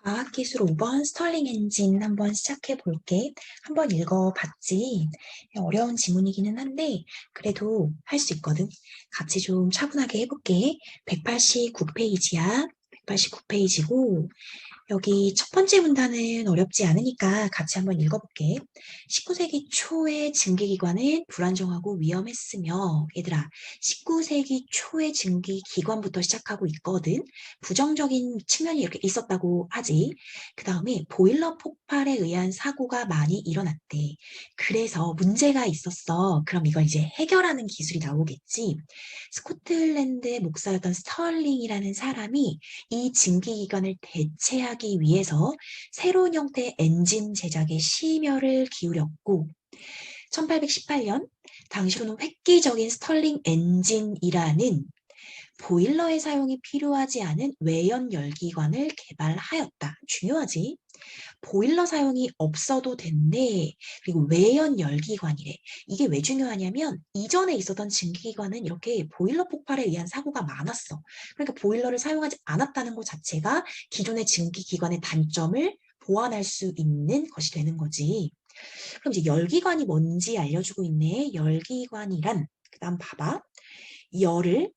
과학기술 5번 스털링 엔진 한번 시작해 볼게. 한번 읽어봤지? 어려운 지문이기는 한데 그래도 할 수 있거든. 같이 좀 차분하게 해볼게. 189페이지야. 189페이지고 여기 첫 번째 문단은 어렵지 않으니까 같이 한번 읽어볼게. 19세기 초의 증기기관은 불안정하고 위험했으며, 얘들아, 19세기 초의 증기기관부터 시작하고 있거든. 부정적인 측면이 이렇게 있었다고 하지. 그 다음에 보일러 폭발에 의한 사고가 많이 일어났대. 그래서 문제가 있었어. 그럼 이걸 이제 해결하는 기술이 나오겠지. 스코틀랜드의 목사였던 스털링이라는 사람이 이 증기기관을 대체하기 위해서 새로운 형태의 엔진 제작에 심혈을 기울였고 1818년 당시로는 획기적인 스털링 엔진이라는 보일러의 사용이 필요하지 않은 외연 열기관을 개발하였다. 중요하지? 보일러 사용이 없어도 된대. 그리고 외연 열기관이래. 이게 왜 중요하냐면 이전에 있었던 증기기관은 이렇게 보일러 폭발에 의한 사고가 많았어. 그러니까 보일러를 사용하지 않았다는 것 자체가 기존의 증기기관의 단점을 보완할 수 있는 것이 되는 거지. 그럼 이제 열기관이 뭔지 알려주고 있네. 열기관이란 그다음 봐봐. 열을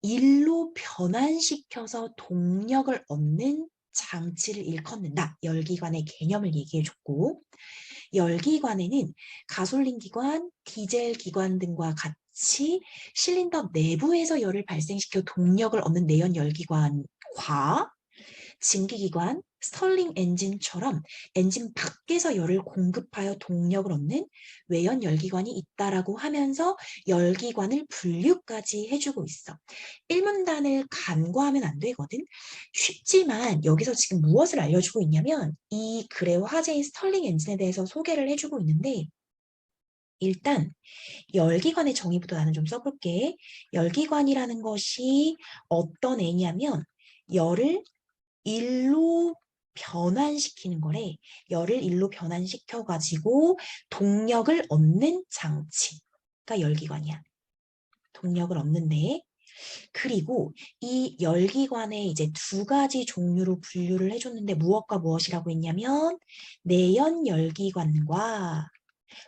일로 변환시켜서 동력을 얻는 장치를 일컫는다. 열기관의 개념을 얘기해줬고 열기관에는 가솔린 기관, 디젤 기관 등과 같이 실린더 내부에서 열을 발생시켜 동력을 얻는 내연 열기관과 증기기관, 스털링 엔진처럼 엔진 밖에서 열을 공급하여 동력을 얻는 외연 열기관이 있다라고 하면서 열기관을 분류까지 해주고 있어. 1문단을 간과하면 안 되거든. 쉽지만 여기서 지금 무엇을 알려주고 있냐면 이 글의 화제인 스털링 엔진에 대해서 소개를 해주고 있는데 일단 열기관의 정의부터 나는 좀 써볼게. 열기관이라는 것이 어떤 애냐면 열을 일로 변환시키는 거래. 열을 일로 변환시켜가지고 동력을 얻는 장치가 열기관이야. 동력을 얻는데 그리고 이 열기관의 이제 두 가지 종류로 분류를 해줬는데 무엇과 무엇이라고 했냐면 내연 열기관과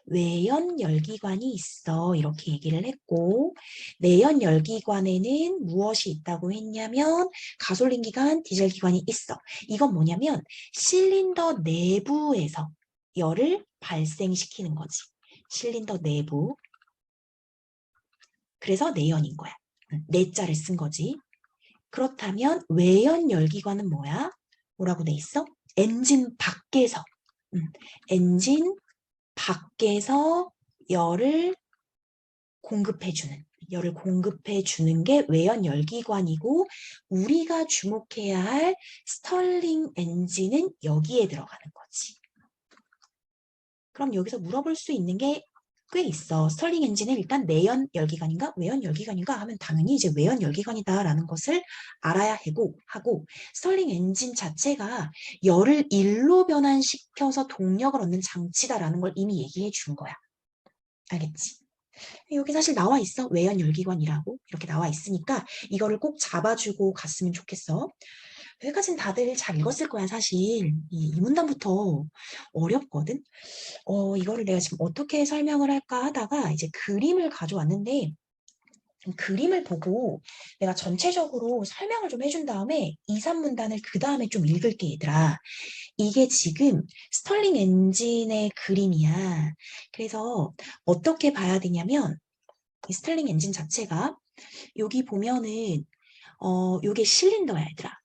외연 열기관이 있어. 이렇게 얘기를 했고 내연 열기관에는 무엇이 있다고 했냐면 가솔린 기관, 디젤 기관이 있어. 이건 뭐냐면 실린더 내부에서 열을 발생시키는 거지. 실린더 내부. 그래서 내연인 거야. 내자를 쓴 거지. 그렇다면 외연 열기관은 뭐야? 뭐라고 돼 있어? 엔진 밖에서. 엔진 밖에서 열을 공급해 주는 게 외연 열기관이고 우리가 주목해야 할 스털링 엔진은 여기에 들어가는 거지. 그럼 여기서 물어볼 수 있는 게 꽤 있어. 스털링 엔진은 일단 내연 열기관인가 외연 열기관인가 하면 당연히 이제 외연 열기관이다라는 것을 알아야 하고 스털링 엔진 자체가 열을 일로 변환시켜서 동력을 얻는 장치다라는 걸 이미 얘기해 준 거야. 알겠지? 여기 사실 나와 있어. 외연 열기관이라고 이렇게 나와 있으니까 이거를 꼭 잡아주고 갔으면 좋겠어. 여기까지는 다들 잘 읽었을 거야, 사실. 이 문단부터 어렵거든. 이거를 내가 지금 어떻게 설명을 할까 하다가 이제 그림을 가져왔는데 그림을 보고 내가 전체적으로 설명을 좀 해준 다음에 2, 3문단을 그 다음에 좀 읽을게, 얘들아. 이게 지금 스털링 엔진의 그림이야. 그래서 어떻게 봐야 되냐면 이 스털링 엔진 자체가 여기 보면은 요게 실린더야, 얘들아.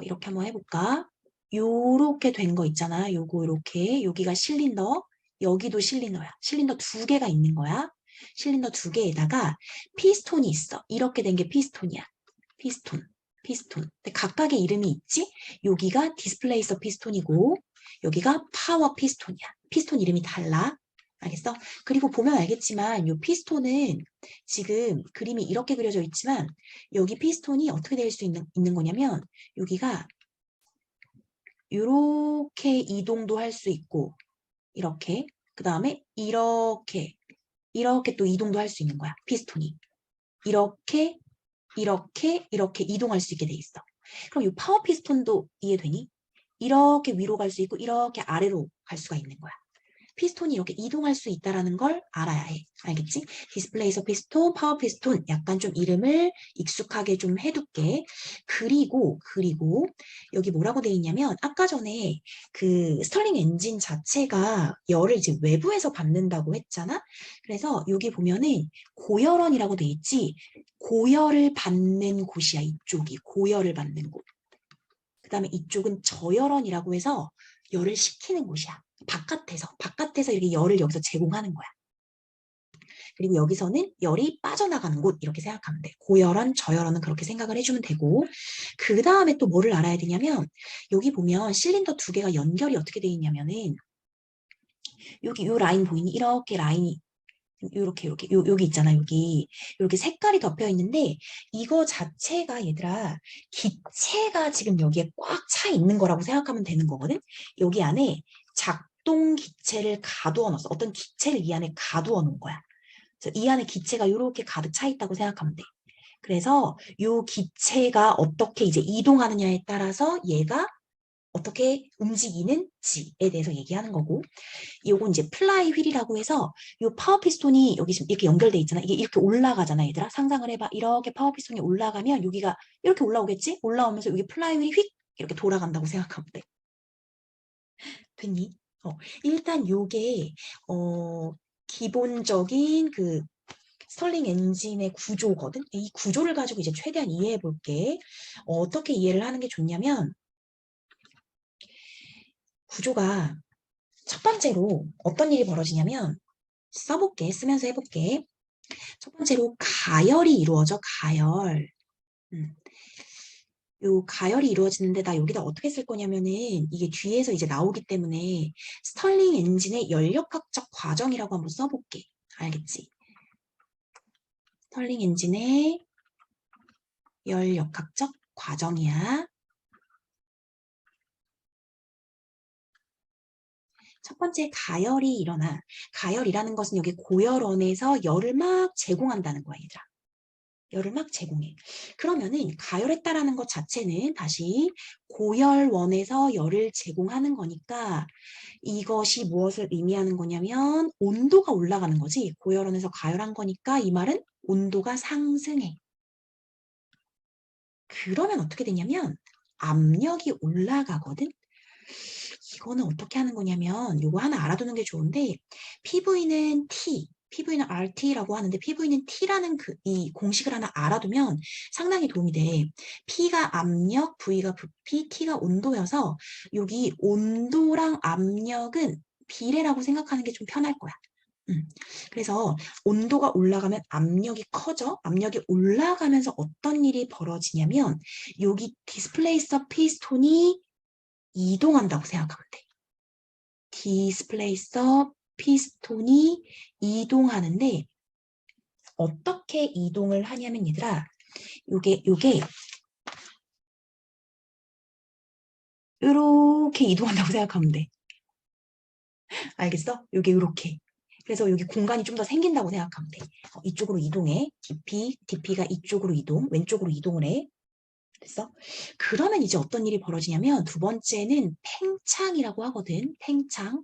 이렇게 한번 해볼까? 요렇게 된 거 있잖아. 요거 이렇게 여기가 실린더, 여기도 실린더야. 실린더 두 개가 있는 거야. 실린더 두 개에다가 피스톤이 있어. 이렇게 된 게 피스톤이야. 피스톤. 근데 각각의 이름이 있지? 여기가 디스플레이서 피스톤이고 여기가 파워 피스톤이야. 피스톤 이름이 달라. 알겠어? 그리고 보면 알겠지만 이 피스톤은 지금 그림이 이렇게 그려져 있지만 여기 피스톤이 어떻게 될 수 있는 거냐면 여기가 이렇게 이동도 할 수 있고 이렇게 그 다음에 이렇게 또 이동도 할 수 있는 거야. 피스톤이 이렇게 이렇게 이동할 수 있게 돼 있어. 그럼 이 파워 피스톤도 이해되니? 이렇게 위로 갈 수 있고 이렇게 아래로 갈 수가 있는 거야. 피스톤이 이렇게 이동할 수 있다는 걸 알아야 해. 알겠지? 디스플레이서 피스톤, 파워 피스톤 약간 좀 이름을 익숙하게 좀 해둘게. 그리고 여기 뭐라고 돼 있냐면 아까 전에 그 스털링 엔진 자체가 열을 이제 외부에서 받는다고 했잖아. 그래서 여기 보면은 고열원이라고 돼 있지. 고열을 받는 곳이야. 이쪽이 고열을 받는 곳. 그 다음에 이쪽은 저열원이라고 해서 열을 식히는 곳이야. 바깥에서 이렇게 열을 여기서 제공하는 거야. 그리고 여기서는 열이 빠져나가는 곳 이렇게 생각하면 돼. 고열원, 저열원은 그렇게 생각을 해주면 되고 그 다음에 또 뭐를 알아야 되냐면 여기 보면 실린더 두 개가 연결이 어떻게 돼 있냐면은 여기 요 라인 보이니? 이렇게 라인이 요렇게 여기 있잖아. 여기 이렇게 색깔이 덮여 있는데 이거 자체가 얘들아 기체가 지금 여기에 꽉 차 있는 거라고 생각하면 되는 거거든. 여기 안에 작동 기체를 가두어 놨어. 어떤 기체를 이 안에 가두어 놓은 거야. 그래서 이 안에 기체가 이렇게 가득 차 있다고 생각하면 돼. 그래서 요 기체가 어떻게 이제 이동하느냐에 따라서 얘가 어떻게 움직이는지에 대해서 얘기하는 거고 요건 이제 플라이 휠이라고 해서 요 파워 피스톤이 여기 지금 이렇게 연결돼 있잖아. 이게 이렇게 올라가잖아, 얘들아. 상상을 해봐. 이렇게 파워 피스톤이 올라가면 여기가 이렇게 올라오겠지? 올라오면서 여기 플라이 휠이 휙 이렇게 돌아간다고 생각하면 돼. 됐니? 일단 요게 기본적인 그 스털링 엔진의 구조거든. 이 구조를 가지고 이제 최대한 이해해 볼게. 어떻게 이해를 하는 게 좋냐면 구조가 첫 번째로 어떤 일이 벌어지냐면 써볼게. 쓰면서 해볼게. 첫 번째로 가열이 이루어져. 가열. 요 가열이 이루어지는데 나 여기다 어떻게 쓸 거냐면은 이게 뒤에서 이제 나오기 때문에 스털링 엔진의 연력학적 과정이라고 한번 써볼게. 알겠지? 스털링 엔진의 열역학적 과정이야. 첫 번째 가열이 일어나. 가열이라는 것은 여기 고열원에서 열을 막 제공한다는 거야, 얘들아. 열을 막 제공해. 그러면은 가열했다라는 것 자체는 다시 고열원에서 열을 제공하는 거니까 이것이 무엇을 의미하는 거냐면 온도가 올라가는 거지. 고열원에서 가열한 거니까 이 말은 온도가 상승해. 그러면 어떻게 되냐면 압력이 올라가거든. 이거는 어떻게 하는 거냐면 이거 하나 알아두는 게 좋은데 PV는 T, PV는 RT라고 하는데 PV는 T라는 이 공식을 하나 알아두면 상당히 도움이 돼. P가 압력, V가 부피, T가 온도여서 여기 온도랑 압력은 비례라고 생각하는 게 좀 편할 거야. 그래서 온도가 올라가면 압력이 커져. 압력이 올라가면서 어떤 일이 벌어지냐면 여기 디스플레이서 피스톤이 이동한다고 생각하면 돼. 디스플레이서 피스톤이 이동하는데 어떻게 이동을 하냐면 얘들아 요게 이렇게 이동한다고 생각하면 돼. 알겠어? 요게 이렇게. 그래서 여기 공간이 좀 더 생긴다고 생각하면 돼. 이쪽으로 이동해. DP가 이쪽으로 이동, 왼쪽으로 이동을 해. 됐어? 그러면 이제 어떤 일이 벌어지냐면 두 번째는 팽창이라고 하거든. 팽창.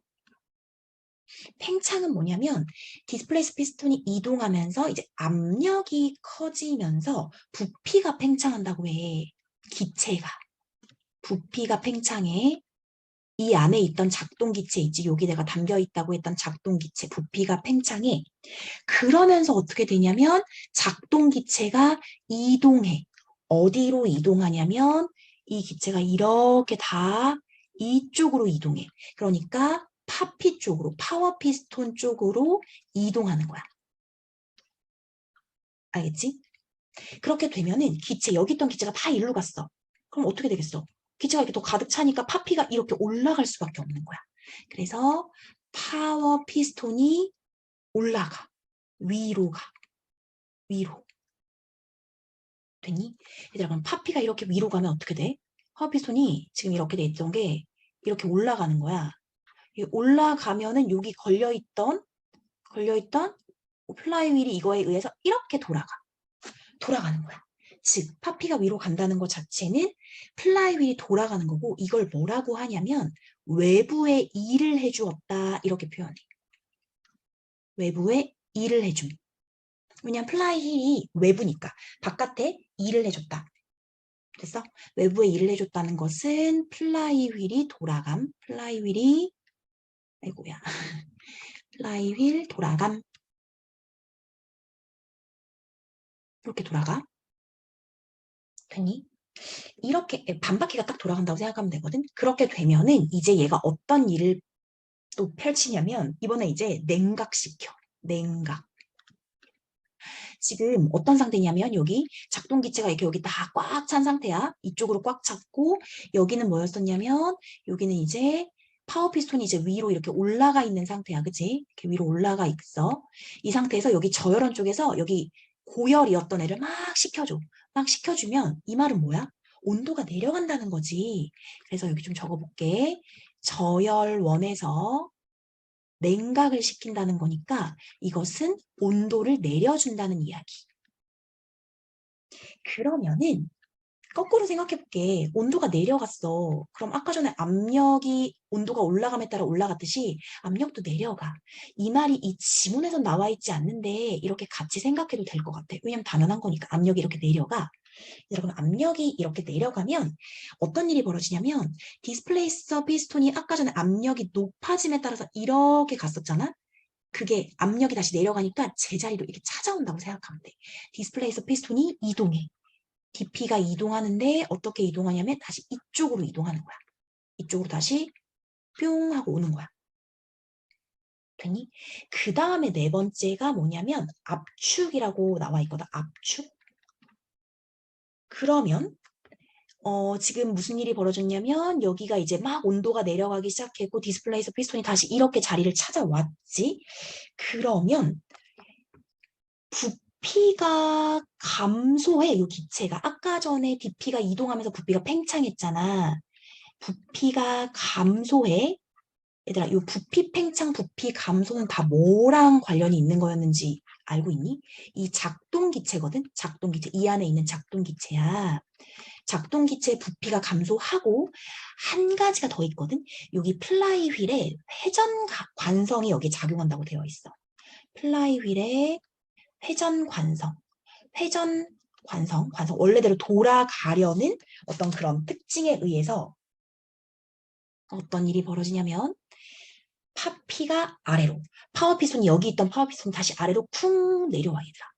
팽창은 뭐냐면 디스플레이스 피스톤이 이동하면서 이제 압력이 커지면서 부피가 팽창한다고 해. 기체가. 부피가 팽창해. 이 안에 있던 작동 기체 있지. 여기 내가 담겨 있다고 했던 작동 기체 부피가 팽창해. 그러면서 어떻게 되냐면 작동 기체가 이동해. 어디로 이동하냐면 이 기체가 이렇게 다 이쪽으로 이동해. 그러니까 파피 쪽으로, 파워 피스톤 쪽으로 이동하는 거야. 알겠지? 그렇게 되면은 기체, 여기 있던 기체가 다 일로 갔어. 그럼 어떻게 되겠어? 기체가 이렇게 더 가득 차니까 파피가 이렇게 올라갈 수밖에 없는 거야. 그래서 파워 피스톤이 올라가. 위로 가. 위로. 됐니? 얘들아, 그럼 파피가 이렇게 위로 가면 어떻게 돼? 파워 피스톤이 지금 이렇게 돼 있던 게 이렇게 올라가는 거야. 올라가면은 여기 걸려있던 플라이휠이 이거에 의해서 이렇게 돌아가는 거야. 즉 파피가 위로 간다는 것 자체는 플라이 휠이 돌아가는 거고 이걸 뭐라고 하냐면 외부에 일을 해주었다 이렇게 표현해. 외부에 일을 해줌. 왜냐면 플라이 휠이 외부니까 바깥에 일을 해줬다. 됐어? 외부에 일을 해줬다는 것은 플라이 휠이 돌아감. 플라이 휠이 아이고야. 플라이 휠 돌아감. 이렇게 돌아가. 되니? 이렇게 반바퀴가 딱 돌아간다고 생각하면 되거든. 그렇게 되면은 이제 얘가 어떤 일을 또 펼치냐면 이번에 이제 냉각시켜. 냉각. 지금 어떤 상태냐면 여기 작동기체가 이렇게 여기 다 꽉 찬 상태야. 이쪽으로 꽉 찼고 여기는 뭐였었냐면 여기는 이제 파워 피스톤이 이제 위로 이렇게 올라가 있는 상태야. 그치? 이렇게 위로 올라가 있어. 이 상태에서 여기 저열원 쪽에서 여기 고열이었던 애를 막 식혀줘. 막 식혀주면 이 말은 뭐야? 온도가 내려간다는 거지. 그래서 여기 좀 적어볼게. 저열원에서 냉각을 시킨다는 거니까 이것은 온도를 내려준다는 이야기. 그러면은 거꾸로 생각해볼게. 온도가 내려갔어. 그럼 아까 전에 압력이 온도가 올라감에 따라 올라갔듯이 압력도 내려가. 이 말이 이 지문에서 나와 있지 않는데 이렇게 같이 생각해도 될 것 같아. 왜냐면 당연한 거니까 압력이 이렇게 내려가. 여러분 압력이 이렇게 내려가면 어떤 일이 벌어지냐면 디스플레이서 피스톤이 아까 전에 압력이 높아짐에 따라서 이렇게 갔었잖아. 그게 압력이 다시 내려가니까 제자리로 이렇게 찾아온다고 생각하면 돼. 디스플레이서 피스톤이 이동해. DP가 이동하는데 어떻게 이동하냐면 다시 이쪽으로 이동하는 거야. 이쪽으로 다시 뿅 하고 오는 거야. 됐니? 그 다음에 네 번째가 뭐냐면 압축이라고 나와 있거든. 압축. 그러면 지금 무슨 일이 벌어졌냐면 여기가 이제 막 온도가 내려가기 시작했고 디스플레이서 피스톤이 다시 이렇게 자리를 찾아왔지. 그러면 부피가 감소해. 이 기체가. 아까 전에 DP가 이동하면서 부피가 팽창했잖아. 부피가 감소해. 얘들아, 이 부피 팽창, 부피 감소는 다 뭐랑 관련이 있는 거였는지 알고 있니? 이 작동기체거든? 작동기체. 이 안에 있는 작동기체야. 작동기체 부피가 감소하고 한 가지가 더 있거든? 여기 플라이 휠에 회전 관성이 여기 작용한다고 되어 있어. 플라이 휠에 회전 관성. 회전 관성. 원래대로 돌아가려는 어떤 그런 특징에 의해서 어떤 일이 벌어지냐면 파피가 아래로. 파워피스톤이 여기 있던 파워피스톤이 다시 아래로 쿵 내려와 얘들아.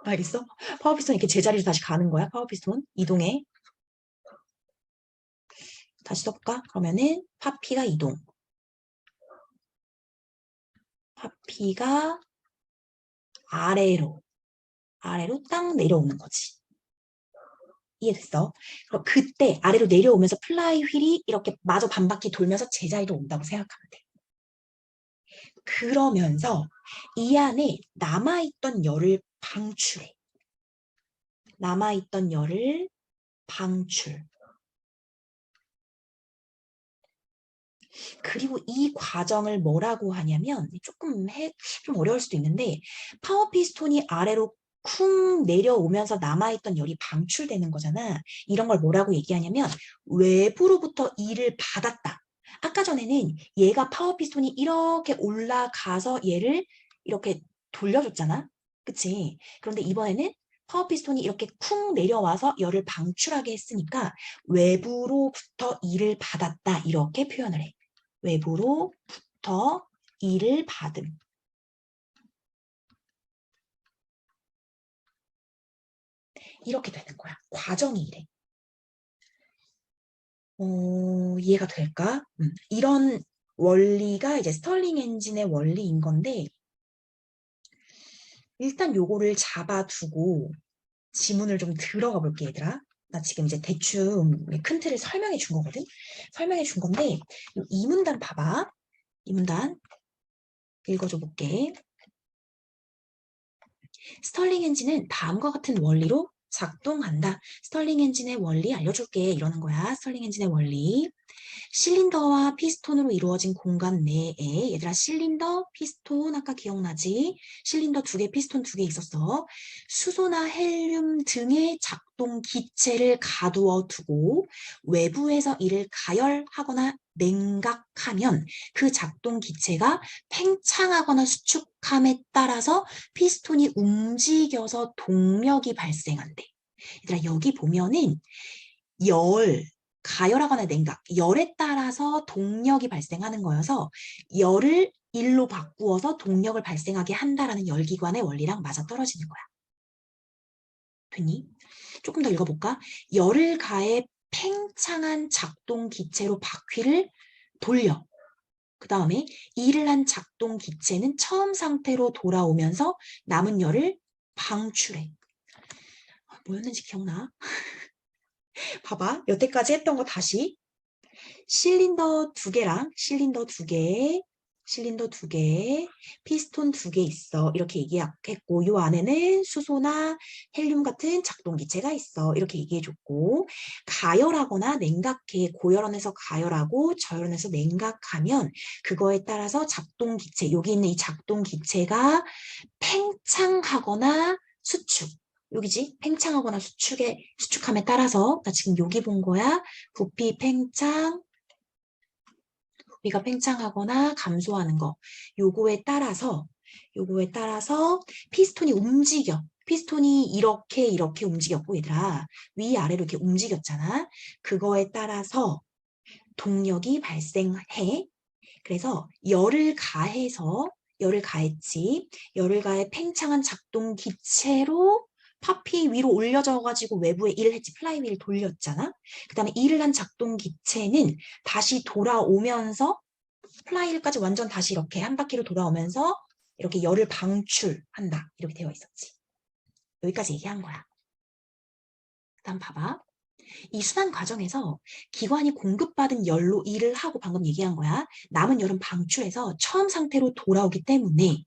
알겠어? 파워피스톤 이렇게 제자리로 다시 가는 거야. 파워피스톤 이동해. 다시 써볼까? 그러면은 파피가 이동. 파피가 아래로 딱 내려오는 거지. 이해됐어? 그럼 그때 아래로 내려오면서 플라이 휠이 이렇게 마저 반바퀴 돌면서 제자리로 온다고 생각하면 돼. 그러면서 이 안에 남아있던 열을 방출해. 남아있던 열을 방출. 그리고 이 과정을 뭐라고 하냐면 좀 어려울 수도 있는데 파워 피스톤이 아래로 쿵 내려오면서 남아있던 열이 방출되는 거잖아. 이런 걸 뭐라고 얘기하냐면 외부로부터 일을 받았다. 아까 전에는 얘가 파워 피스톤이 이렇게 올라가서 얘를 이렇게 돌려줬잖아. 그치? 그런데 이번에는 파워 피스톤이 이렇게 쿵 내려와서 열을 방출하게 했으니까 외부로부터 일을 받았다. 이렇게 표현을 해. 외부로부터 일을 받음. 이렇게 되는 거야. 과정이 이래. 이해가 될까? 이런 원리가 이제 스털링 엔진의 원리인 건데 일단 요거를 잡아두고 지문을 좀 들어가 볼게 얘들아. 나 지금 이제 대충 큰 틀을 설명해 준 거거든. 설명해 준 건데 이 문단 봐봐. 이 문단 읽어줘 볼게. 스털링 엔진은 다음과 같은 원리로 작동한다. 스털링 엔진의 원리 알려줄게. 이러는 거야. 스털링 엔진의 원리. 실린더와 피스톤으로 이루어진 공간 내에 얘들아 실린더, 피스톤 아까 기억나지? 실린더 2개, 피스톤 2개 있었어. 수소나 헬륨 등의 작동 기체를 가두어 두고 외부에서 이를 가열하거나 냉각하면 그 작동 기체가 팽창하거나 수축함에 따라서 피스톤이 움직여서 동력이 발생한대. 얘들아 여기 보면은 가열하거나 냉각, 열에 따라서 동력이 발생하는 거여서 열을 일로 바꾸어서 동력을 발생하게 한다라는 열기관의 원리랑 맞아떨어지는 거야. 됐니? 조금 더 읽어볼까? 열을 가해 팽창한 작동 기체로 바퀴를 돌려. 그 다음에 일을 한 작동 기체는 처음 상태로 돌아오면서 남은 열을 방출해. 뭐였는지 기억나? 봐봐. 여태까지 했던 거 다시. 실린더 2개랑 실린더 2개, 피스톤 2개 있어. 이렇게 얘기했고 이 안에는 수소나 헬륨 같은 작동기체가 있어. 이렇게 얘기해줬고 가열하거나 냉각해. 고열원에서 가열하고 저열원에서 냉각하면 그거에 따라서 작동기체, 여기 있는 이 작동기체가 팽창하거나 수축. 여기지? 팽창하거나 수축함에 따라서 나 지금 여기 본 거야. 부피 팽창, 부피가 팽창하거나 감소하는 거. 요거에 따라서 피스톤이 움직여. 피스톤이 이렇게 움직였고 얘들아. 위아래로 이렇게 움직였잖아. 그거에 따라서 동력이 발생해. 그래서 열을 가했지. 열을 가해 팽창한 작동 기체로 파피 위로 올려져가지고 외부에 일을 했지. 플라이휠을 돌렸잖아. 그 다음에 일을 한 작동 기체는 다시 돌아오면서 플라이휠까지 완전 다시 이렇게 한 바퀴로 돌아오면서 이렇게 열을 방출한다. 이렇게 되어 있었지. 여기까지 얘기한 거야. 다음 봐봐. 이 순환 과정에서 기관이 공급받은 열로 일을 하고 방금 얘기한 거야. 남은 열은 방출해서 처음 상태로 돌아오기 때문에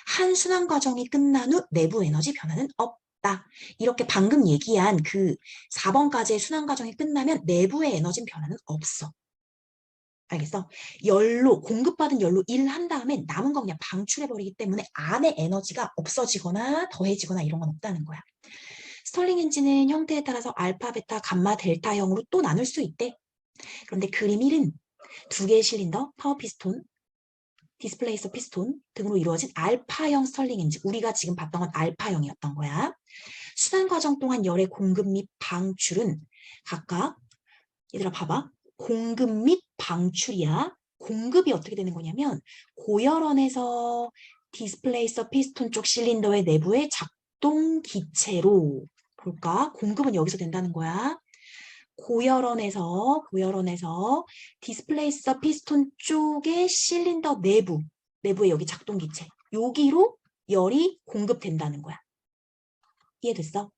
한 순환 과정이 끝난 후 내부 에너지 변화는 없다. 이렇게 방금 얘기한 그 4번까지의 순환 과정이 끝나면 내부의 에너지 변화는 없어. 알겠어? 공급받은 열로 일을 한 다음에 남은 거 그냥 방출해버리기 때문에 안에 에너지가 없어지거나 더해지거나 이런 건 없다는 거야. 스털링 엔진은 형태에 따라서 알파, 베타, 감마, 델타형으로 또 나눌 수 있대. 그런데 그림 1은 2개의 실린더, 파워 피스톤, 디스플레이서 피스톤 등으로 이루어진 알파형 스털링 엔진. 우리가 지금 봤던 건 알파형이었던 거야. 순환 과정 동안 열의 공급 및 방출은 각각 얘들아 봐봐. 공급 및 방출이야. 공급이 어떻게 되는 거냐면 고열원에서 디스플레이서 피스톤 쪽 실린더의 내부의 작동 기체로 볼까? 공급은 여기서 된다는 거야. 고열원에서 디스플레이서 피스톤 쪽의 실린더 내부에 여기 작동 기체. 여기로 열이 공급된다는 거야. 이해됐어?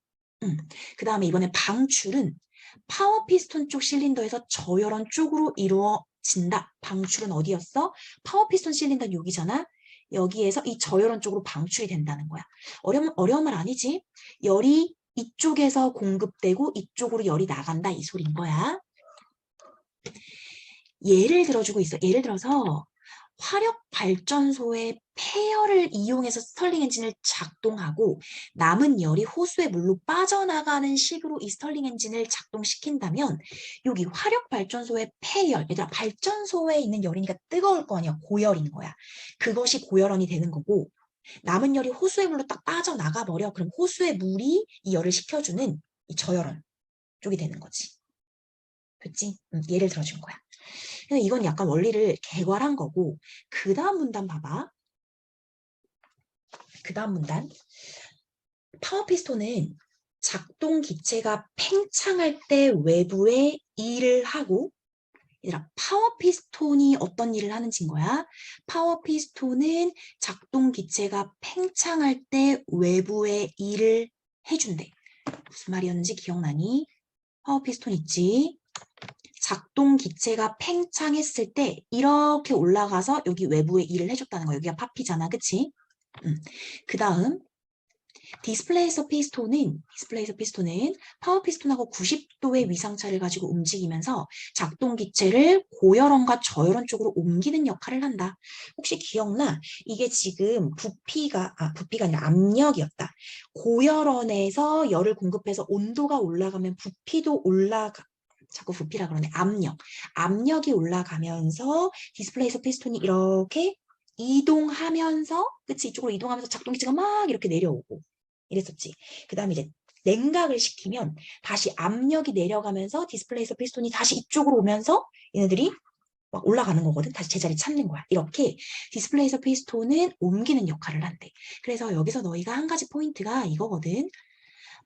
응. 그 다음에 이번에 방출은 파워 피스톤 쪽 실린더에서 저열원 쪽으로 이루어진다. 방출은 어디였어? 파워 피스톤 실린더 여기잖아. 여기에서 이 저열원 쪽으로 방출이 된다는 거야. 어려운 말 아니지? 열이 이쪽에서 공급되고 이쪽으로 열이 나간다 이 소리인 거야. 예를 들어주고 있어. 예를 들어서 화력 발전소의 폐열을 이용해서 스털링 엔진을 작동하고 남은 열이 호수의 물로 빠져나가는 식으로 이 스털링 엔진을 작동시킨다면 여기 화력 발전소의 폐열, 얘들아 발전소에 있는 열이니까 뜨거울 거 아니야. 고열인 거야. 그것이 고열원이 되는 거고 남은 열이 호수의 물로 딱 빠져나가 버려. 그럼 호수의 물이 이 열을 식혀주는 이 저열원 쪽이 되는 거지. 됐지? 예를 들어준 거야. 이건 약간 원리를 개괄한 거고 그 다음 문단 봐봐. 그 다음 문단. 파워 피스톤은 작동 기체가 팽창할 때 외부에 일을 하고 얘들아 파워 피스톤이 어떤 일을 하는지인 거야. 파워 피스톤은 작동 기체가 팽창할 때 외부에 일을 해준대. 무슨 말이었는지 기억나니? 파워 피스톤 있지? 작동 기체가 팽창했을 때 이렇게 올라가서 여기 외부에 일을 해줬다는 거야. 여기가 파피잖아. 그치? 그 다음 디스플레이서 피스톤은 파워 피스톤하고 90도의 위상차를 가지고 움직이면서 작동 기체를 고열원과 저열원 쪽으로 옮기는 역할을 한다. 혹시 기억나? 이게 지금 부피가 아니라 압력이었다. 고열원에서 열을 공급해서 온도가 올라가면 부피도 자꾸 부피라 그러네. 압력이 올라가면서 디스플레이서 피스톤이 이렇게 이동하면서, 그치? 이쪽으로 이동하면서 작동 기체가 막 이렇게 내려오고 이랬었지. 그 다음에 이제 냉각을 시키면 다시 압력이 내려가면서 디스플레이서 피스톤이 다시 이쪽으로 오면서 얘네들이 막 올라가는 거거든. 다시 제자리 찾는 거야. 이렇게 디스플레이서 피스톤은 옮기는 역할을 한대. 그래서 여기서 너희가 한 가지 포인트가 이거거든.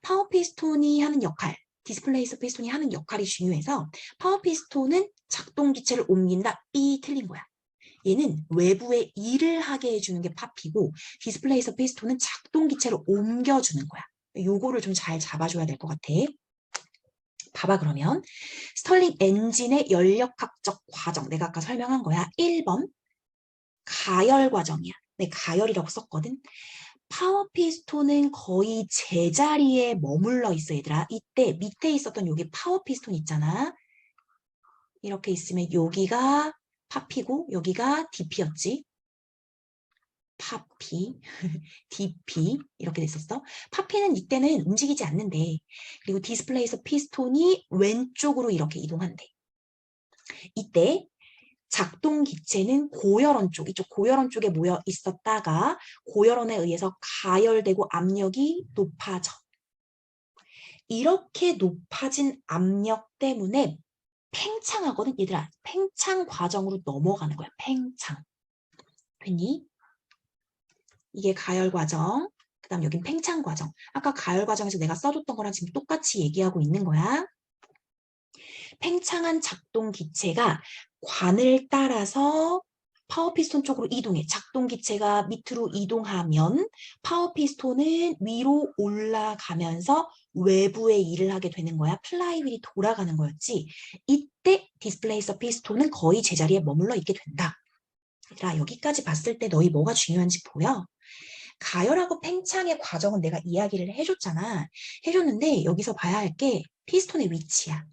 파워 피스톤이 하는 역할, 디스플레이서 피스톤이 하는 역할이 중요해서 파워 피스톤은 작동 기체를 옮긴다. B 틀린 거야. 얘는 외부에 일을 하게 해주는 게 파피고 디스플레이서 피스톤은 작동 기체를 옮겨주는 거야. 요거를 좀 잘 잡아줘야 될 것 같아. 봐봐 그러면 스털링 엔진의 연력학적 과정 내가 아까 설명한 거야. 1번 가열 과정이야. 네, 가열이라고 썼거든. 파워 피스톤은 거의 제자리에 머물러 있어 얘들아. 이때 밑에 있었던 여기 파워 피스톤 있잖아. 이렇게 있으면 여기가 파피고 여기가 DP였지. 파피, DP 이렇게 됐었어. 파피는 이때는 움직이지 않는데 그리고 디스플레이서 피스톤이 왼쪽으로 이렇게 이동한대. 이때 작동 기체는 고열원 쪽, 이쪽 고열원 쪽에 모여 있었다가 고열원에 의해서 가열되고 압력이 높아져. 이렇게 높아진 압력 때문에 팽창하거든. 얘들아, 팽창 과정으로 넘어가는 거야. 팽창. 됐니? 이게 가열 과정. 그 다음 여긴 팽창 과정. 아까 가열 과정에서 내가 써줬던 거랑 지금 똑같이 얘기하고 있는 거야. 팽창한 작동 기체가 관을 따라서 파워 피스톤 쪽으로 이동해. 작동 기체가 밑으로 이동하면 파워 피스톤은 위로 올라가면서 외부에 일을 하게 되는 거야. 플라이휠이 돌아가는 거였지. 이때 디스플레이서 피스톤은 거의 제자리에 머물러 있게 된다. 얘들아, 여기까지 봤을 때 너희 뭐가 중요한지 보여? 가열하고 팽창의 과정은 내가 이야기를 해줬잖아. 해줬는데 여기서 봐야 할 게 피스톤의 위치야.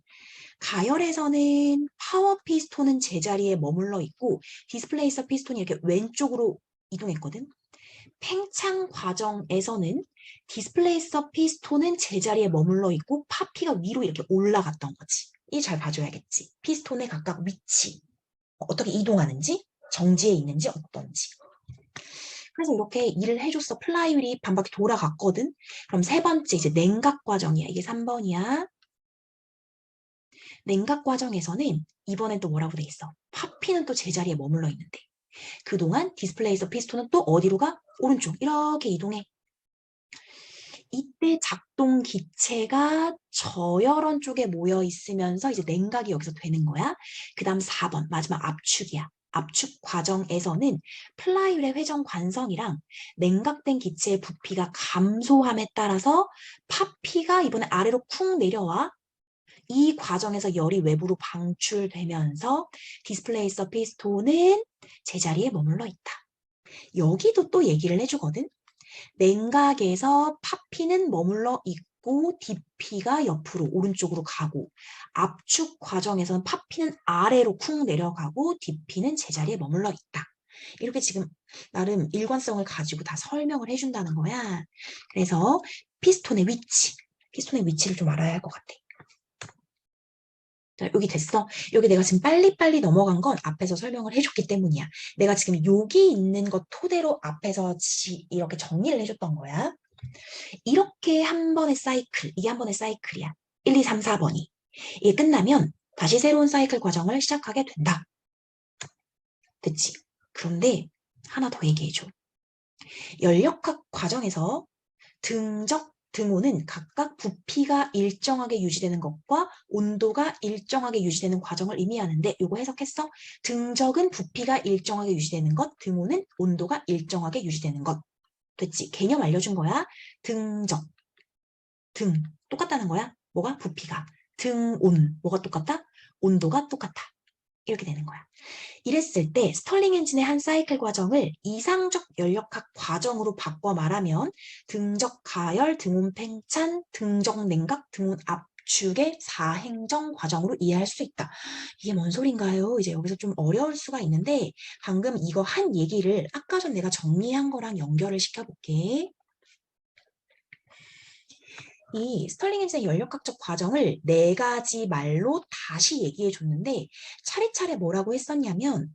가열에서는 파워 피스톤은 제자리에 머물러 있고 디스플레이서 피스톤이 이렇게 왼쪽으로 이동했거든. 팽창 과정에서는 디스플레이서 피스톤은 제자리에 머물러 있고 파피가 위로 이렇게 올라갔던 거지. 이 잘 봐줘야겠지. 피스톤의 각각 위치, 어떻게 이동하는지, 정지해 있는지 어떤지. 그래서 이렇게 일을 해줬어. 플라이휠이 반바퀴 돌아갔거든. 그럼 세 번째 이제 냉각 과정이야. 이게 3번이야. 냉각 과정에서는 이번엔 또 뭐라고 돼 있어? 파피는 또 제자리에 머물러 있는데 그동안 디스플레이서 피스톤은 또 어디로 가? 오른쪽 이렇게 이동해. 이때 작동 기체가 저열원 쪽에 모여 있으면서 이제 냉각이 여기서 되는 거야. 그 다음 4번 마지막 압축이야. 압축 과정에서는 플라이휠의 회전 관성이랑 냉각된 기체의 부피가 감소함에 따라서 파피가 이번에 아래로 쿵 내려와. 이 과정에서 열이 외부로 방출되면서 디스플레이서 피스톤은 제자리에 머물러 있다. 여기도 또 얘기를 해주거든. 냉각에서 파피는 머물러 있고 DP가 옆으로 오른쪽으로 가고 압축 과정에서는 파피는 아래로 쿵 내려가고 DP는 제자리에 머물러 있다. 이렇게 지금 나름 일관성을 가지고 다 설명을 해준다는 거야. 그래서 피스톤의 위치를 좀 알아야 할 것 같아. 자, 여기 됐어? 여기 내가 지금 빨리빨리 넘어간 건 앞에서 설명을 해줬기 때문이야. 내가 지금 여기 있는 것 토대로 앞에서 이렇게 정리를 해줬던 거야. 이렇게 한 번의 사이클, 이게 한 번의 사이클이야. 1, 2, 3, 4번이. 이게 끝나면 다시 새로운 사이클 과정을 시작하게 된다. 됐지? 그런데 하나 더 얘기해줘. 연력학 과정에서 등적, 등호는 각각 부피가 일정하게 유지되는 것과 온도가 일정하게 유지되는 과정을 의미하는데 이거 해석했어? 등적은 부피가 일정하게 유지되는 것, 등호는 온도가 일정하게 유지되는 것. 됐지? 개념 알려준 거야. 등적, 등 똑같다는 거야. 뭐가? 부피가. 등온 뭐가 똑같다? 온도가 똑같아. 이렇게 되는 거야. 이랬을 때 스털링 엔진의 한 사이클 과정을 이상적 연력학 과정으로 바꿔 말하면 등적 가열, 등온 팽창, 등적 냉각, 등온 압축의 4행정 과정으로 이해할 수 있다. 이게 뭔 소린가요? 이제 여기서 좀 어려울 수가 있는데 방금 이거 한 얘기를 아까 전 내가 정리한 거랑 연결을 시켜볼게. 이 스털링 엔진의 연력학적 과정을 4가지 말로 다시 얘기해 줬는데 차례차례 뭐라고 했었냐면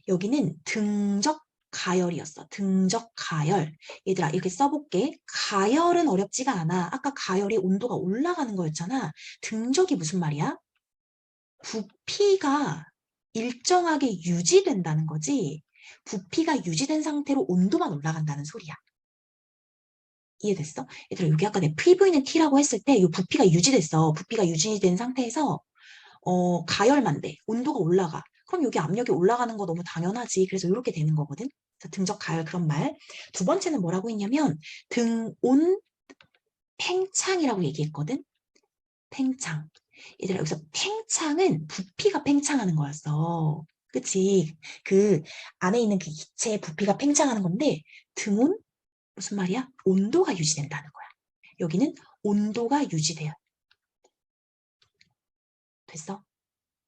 여기는 등적 가열이었어. 등적 가열. 얘들아 이렇게 써볼게. 가열은 어렵지가 않아. 아까 가열이 온도가 올라가는 거였잖아. 등적이 무슨 말이야? 부피가 일정하게 유지된다는 거지. 부피가 유지된 상태로 온도만 올라간다는 소리야. 이해됐어? 얘들아 여기 아까 내 PV는 T라고 했을 때 이 부피가 유지됐어. 부피가 유지된 상태에서 가열만 돼. 온도가 올라가. 그럼 여기 압력이 올라가는 거 너무 당연하지. 그래서 이렇게 되는 거거든. 그래서 등적 가열 그런 말. 두 번째는 뭐라고 했냐면 등온 팽창이라고 얘기했거든. 팽창. 얘들아 여기서 팽창은 부피가 팽창하는 거였어. 그치? 그 안에 있는 그 기체의 부피가 팽창하는 건데 등온 무슨 말이야? 온도가 유지된다는 거야. 여기는 온도가 유지돼요. 됐어?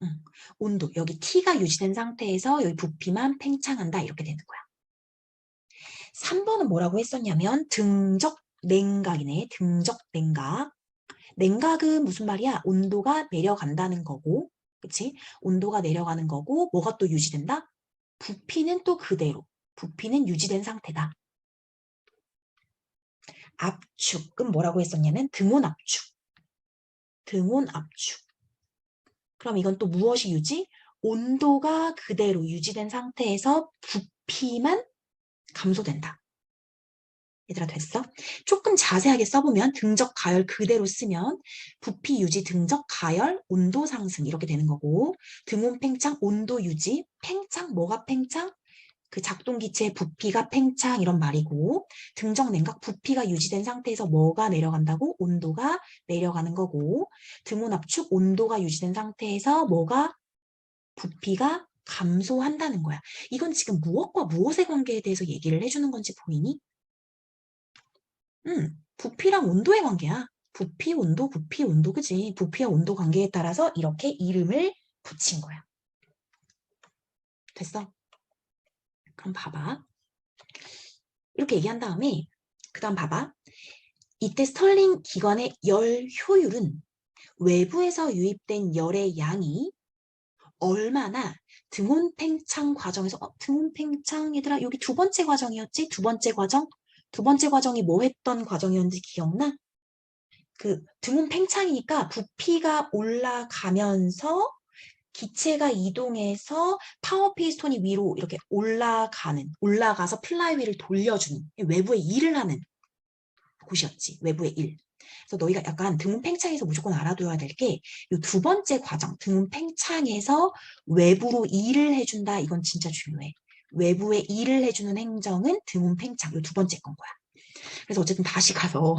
응. 온도, 여기 T가 유지된 상태에서 여기 부피만 팽창한다 이렇게 되는 거야. 3번은 뭐라고 했었냐면 등적 냉각이네. 등적 냉각. 냉각은 무슨 말이야? 온도가 내려간다는 거고, 그치? 온도가 내려가는 거고 뭐가 또 유지된다? 부피는 또 그대로. 부피는 유지된 상태다. 압축은 뭐라고 했었냐면 등온 압축. 등온 압축. 그럼 이건 또 무엇이 유지? 온도가 그대로 유지된 상태에서 부피만 감소된다. 얘들아 됐어? 조금 자세하게 써보면 등적 가열 그대로 쓰면 부피 유지 등적 가열 온도 상승 이렇게 되는 거고 등온 팽창 온도 유지 팽창 뭐가 팽창? 그 작동 기체의 부피가 팽창 이런 말이고 등적 냉각 부피가 유지된 상태에서 뭐가 내려간다고? 온도가 내려가는 거고 등온 압축 온도가 유지된 상태에서 뭐가 부피가 감소한다는 거야. 이건 지금 무엇과 무엇의 관계에 대해서 얘기를 해주는 건지 보이니? 부피랑 온도의 관계야. 부피, 온도, 그지? 부피와 온도 관계에 따라서 이렇게 이름을 붙인 거야. 됐어? 그럼 봐봐. 이렇게 얘기한 다음에 그 다음 봐봐. 이때 스털링 기관의 열 효율은 외부에서 유입된 열의 양이 얼마나 등온 팽창 과정에서 등온 팽창 얘들아 여기 두 번째 과정이었지? 두 번째 과정? 두 번째 과정이 뭐 했던 과정이었는지 기억나? 그 등온 팽창이니까 부피가 올라가면서 기체가 이동해서 파워 피스톤이 위로 이렇게 올라가서 플라이휠을 돌려주는 외부의 일을 하는 곳이었지. 외부의 일. 그래서 너희가 약간 등운 팽창에서 무조건 알아둬야 될 게 이 두 번째 과정, 등운 팽창에서 외부로 일을 해준다. 이건 진짜 중요해. 외부에 일을 해주는 행정은 등운 팽창. 이 두 번째 건 거야. 그래서 어쨌든 다시 가서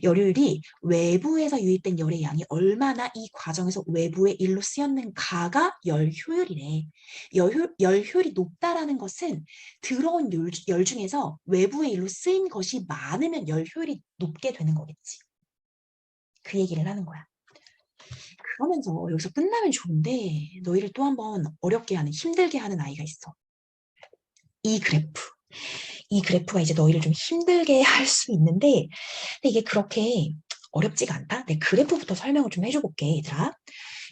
열효율이 외부에서 유입된 열의 양이 얼마나 이 과정에서 외부의 일로 쓰였는가가 열효율이래. 열효율이 높다라는 것은 들어온 열 중에서 외부의 일로 쓰인 것이 많으면 열효율이 높게 되는 거겠지. 그 얘기를 하는 거야. 그러면서 여기서 끝나면 좋은데 너희를 또 한번 어렵게 하는, 힘들게 하는 아이가 있어. 이 그래프. 이 그래프가 이제 너희를 좀 힘들게 할 수 있는데 근데 이게 그렇게 어렵지가 않다. 내 그래프부터 설명을 좀 해줘볼게, 얘들아.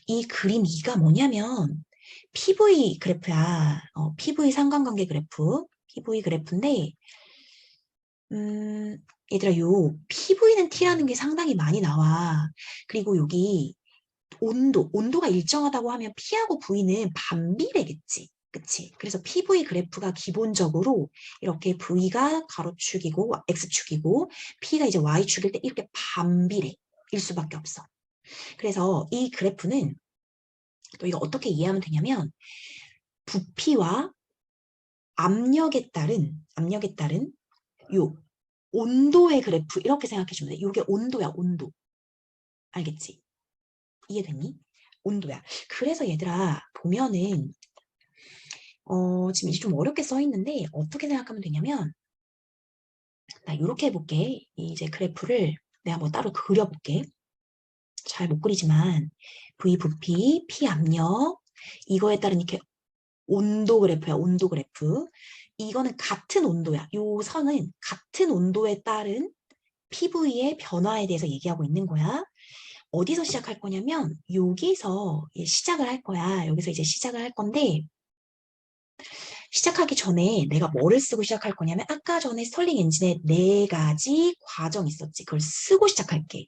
이 그림 2가 뭐냐면 PV 그래프야. PV 상관관계 그래프. PV 그래프인데 얘들아 요 PV는 T라는 게 상당히 많이 나와. 그리고 여기 온도가 일정하다고 하면 P하고 V는 반비례겠지. 그치? 그래서 PV 그래프가 기본적으로 이렇게 V가 가로축이고 X축이고 P가 이제 Y축일 때 이렇게 반비례일 수밖에 없어. 그래서 이 그래프는 또 이거 어떻게 이해하면 되냐면 부피와 압력에 따른 요 온도의 그래프 이렇게 생각해 주면 돼. 이게 온도야, 온도. 알겠지? 이해됐니? 온도야. 그래서 얘들아 보면은 지금 이제 좀 어렵게 써 있는데 어떻게 생각하면 되냐면 나 이렇게 해볼게. 이제 그래프를 내가 뭐 따로 그려볼게. 잘 못 그리지만 V 부피, P 압력 이거에 따른 이렇게 온도 그래프야. 온도 그래프. 이거는 같은 온도야. 요 선은 같은 온도에 따른 PV의 변화에 대해서 얘기하고 있는 거야. 어디서 시작할 거냐면 여기서 시작을 할 거야. 여기서 이제 시작을 할 건데 시작하기 전에 내가 뭐를 쓰고 시작할 거냐면 아까 전에 스털링 엔진에 네 가지 과정 있었지. 그걸 쓰고 시작할게.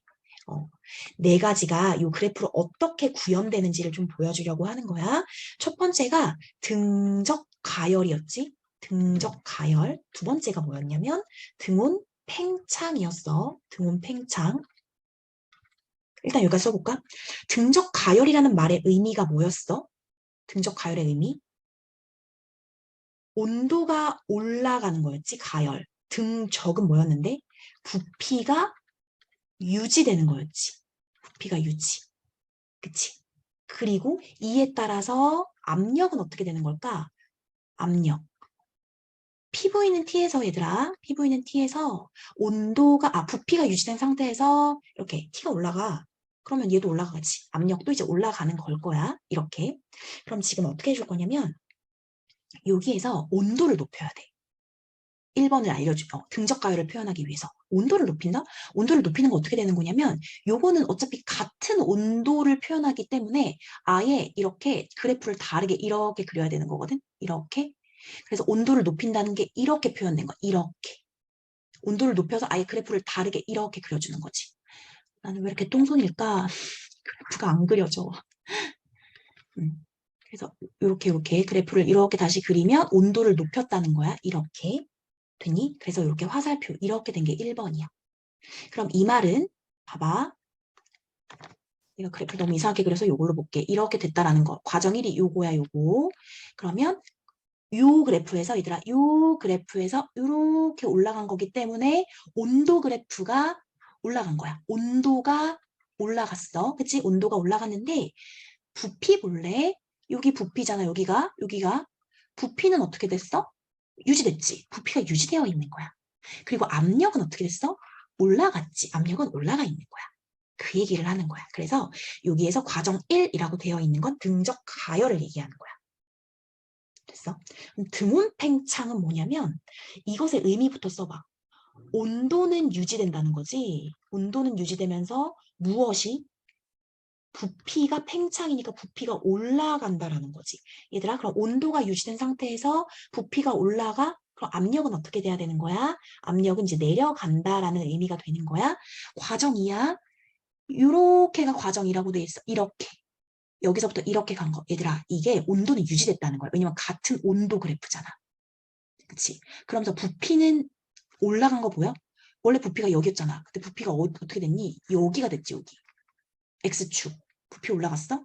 네 가지가 이 그래프로 어떻게 구현되는지를 좀 보여주려고 하는 거야. 첫 번째가 등적 가열이었지. 등적 가열. 두 번째가 뭐였냐면 등온 팽창이었어. 등온 팽창. 일단 여기까지 써볼까? 등적 가열이라는 말의 의미가 뭐였어? 등적 가열의 의미? 온도가 올라가는 거였지, 가열. 등적은 뭐였는데? 부피가 유지되는 거였지. 부피가 유지. 그치? 그리고 이에 따라서 압력은 어떻게 되는 걸까? 압력. PV는 T에서 얘들아, PV는 T에서 온도가, 부피가 유지된 상태에서 이렇게 T가 올라가. 그러면 얘도 올라가지. 압력도 이제 올라가는 걸 거야. 이렇게. 그럼 지금 어떻게 해줄 거냐면 여기에서 온도를 높여야 돼. 1번을 등적 가열을 표현하기 위해서 온도를 높인다? 온도를 높이는 거 어떻게 되는 거냐면 요거는 어차피 같은 온도를 표현하기 때문에 아예 이렇게 그래프를 다르게 이렇게 그려야 되는 거거든. 이렇게. 그래서 온도를 높인다는 게 이렇게 표현된 거야. 이렇게. 온도를 높여서 아예 그래프를 다르게 이렇게 그려주는 거지. 나는 왜 이렇게 똥손일까? 그래프가 안 그려져. 그래서 이렇게 그래프를 이렇게 다시 그리면 온도를 높였다는 거야. 이렇게. 되니? 그래서 이렇게 화살표 이렇게 된 게 1번이야. 그럼 이 말은 봐봐. 내가 그래프 너무 이상하게 그려서 이걸로 볼게. 이렇게 됐다라는 거. 과정 1이 요거야 요거. 그러면 요 그래프에서 얘들아 요 그래프에서 이렇게 올라간 거기 때문에 온도 그래프가 올라간 거야. 온도가 올라갔어. 그치? 온도가 올라갔는데 부피 볼래? 여기 부피잖아. 여기가 부피는 어떻게 됐어? 유지됐지. 부피가 유지되어 있는 거야. 그리고 압력은 어떻게 됐어? 올라갔지. 압력은 올라가 있는 거야. 그 얘기를 하는 거야. 그래서 여기에서 과정 1이라고 되어 있는 건 등적 가열을 얘기하는 거야. 됐어? 그럼 등온 팽창은 뭐냐면 이것의 의미부터 써봐. 온도는 유지된다는 거지. 온도는 유지되면서 무엇이? 부피가 팽창이니까 부피가 올라간다라는 거지. 얘들아, 그럼 온도가 유지된 상태에서 부피가 올라가? 그럼 압력은 어떻게 돼야 되는 거야? 압력은 이제 내려간다라는 의미가 되는 거야. 과정 2야. 요렇게가 과정이라고 돼 있어. 이렇게. 여기서부터 이렇게 간 거. 얘들아, 이게 온도는 유지됐다는 거야. 왜냐면 같은 온도 그래프잖아. 그치? 그러면서 부피는 올라간 거 보여? 원래 부피가 여기였잖아. 근데 부피가 어떻게 됐니? 여기가 됐지, 여기. X축. 부피 올라갔어?